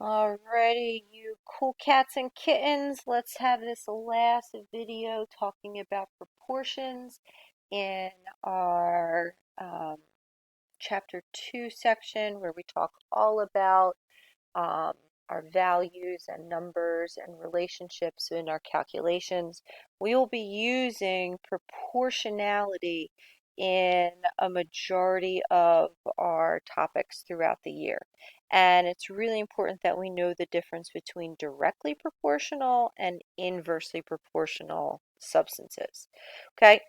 Alrighty, you cool cats and kittens, let's have this last video talking about proportions in our chapter 2 section where we talk all about um, our values and numbers and relationships in our calculations. We will be using proportionality in a majority of our topics throughout the year. And it's really important that we know the difference between directly proportional and inversely proportional substances. Okay,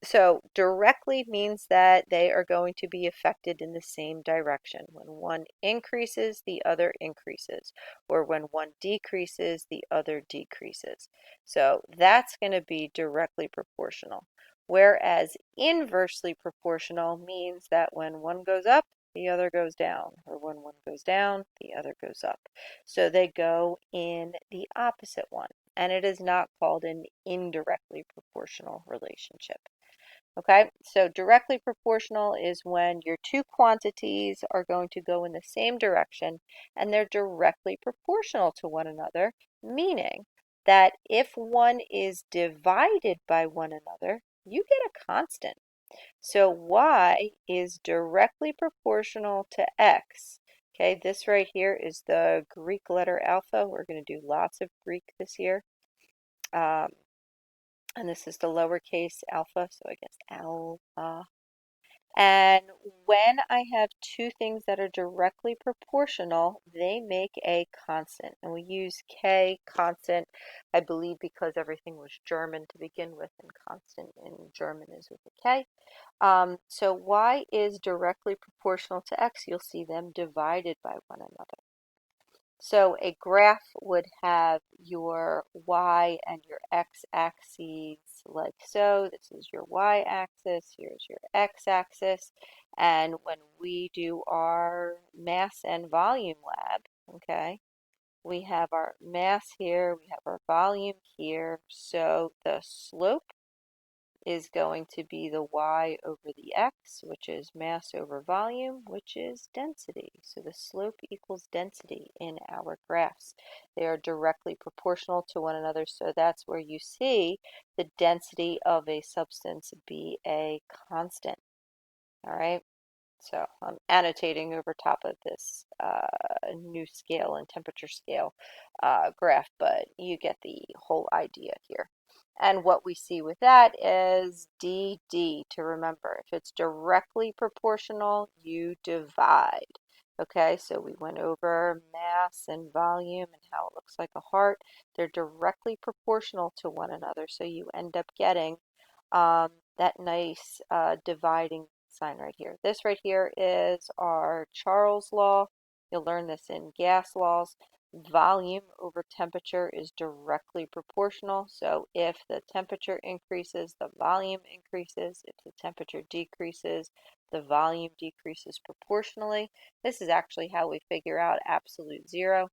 so directly means that they are going to be affected in the same direction. When one increases, the other increases, or when one decreases, the other decreases. So that's going to be directly proportional. Whereas inversely proportional means that when one goes up, the other goes down, or when one goes down, the other goes up. So they go in the opposite one, and it is not called an indirectly proportional relationship. Okay, so directly proportional is when your two quantities are going to go in the same direction and they're directly proportional to one another, meaning that if one is divided by one another, you get a constant. So y is directly proportional to x. Okay, this right here is the Greek letter alpha. We're going to do lots of Greek this year. Um, and this is the lowercase alpha, so I guess alpha. And when I have two things that are directly proportional, they make a constant. And we use K, constant, I believe because everything was German to begin with, and constant in German is with a K. So Y is directly proportional to X. You'll see them divided by one another. So a graph would have your y and your x-axes like so. This is your y-axis, here's your x-axis. And when we do our mass and volume lab, okay, we have our mass here, we have our volume here. So the slope is going to be the y over the x, which is mass over volume, which is density. So the slope equals density in our graphs. They are directly proportional to one another, so that's where you see the density of a substance be a constant. All right, so I'm annotating over top of this new scale and temperature scale graph, but you get the whole idea here. And what we see with that is DD to remember. If it's directly proportional, you divide. Okay, so we went over mass and volume and how it looks like a heart. They're directly proportional to one another, so you end up getting that nice dividing sign right here. This right here is our Charles law. You'll learn this in gas laws. Volume over temperature is directly proportional. So if the temperature increases, the volume increases. If the temperature decreases, the volume decreases proportionally. This is actually how we figure out absolute zero.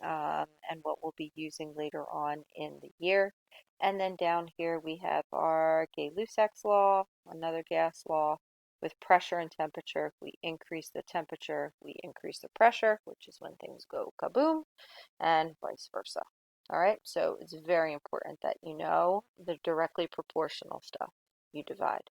And what we'll be using later on in the year. And then down here we have our Gay-Lussac's law, another gas law. With pressure and temperature, if we increase the temperature, we increase the pressure, which is when things go kaboom, and vice versa. All right, so it's very important that you know the directly proportional stuff. You divide.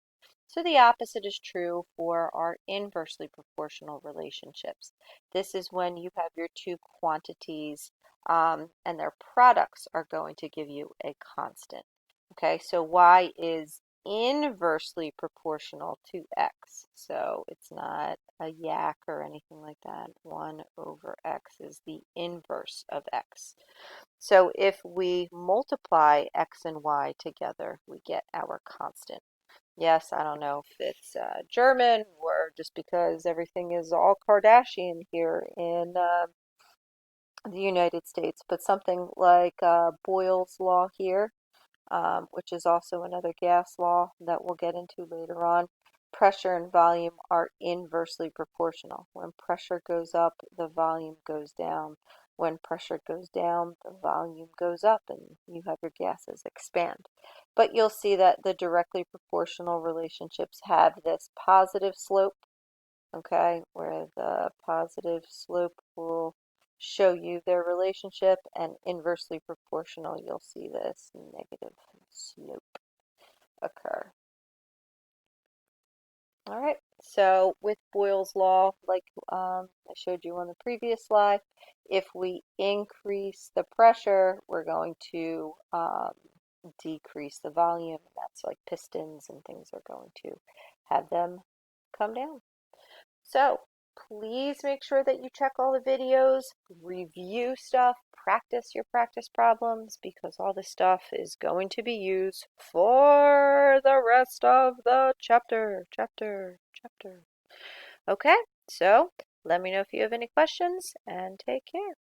So the opposite is true for our inversely proportional relationships. This is when you have your two quantities and their products are going to give you a constant. Okay, so y is inversely proportional to x. So it's not a yak or anything like that. 1 over x is the inverse of x. So if we multiply x and y together, we get our constant. Yes, I don't know if it's German or just because everything is all Kardashian here in the United States, but something like Boyle's law here, which is also another gas law that we'll get into later on. Pressure and volume are inversely proportional. When pressure goes up, the volume goes down. When pressure goes down, the volume goes up and you have your gases expand. But you'll see that the directly proportional relationships have this positive slope, okay, where the positive slope rule show you their relationship, and inversely proportional, you'll see this negative slope occur. All right, so with Boyle's law, like I showed you on the previous slide, if we increase the pressure, we're going to decrease the volume. That's like pistons and things are going to have them come down. So please make sure that you check all the videos, review stuff, practice your practice problems, because all this stuff is going to be used for the rest of the chapter. Okay, so let me know if you have any questions and take care.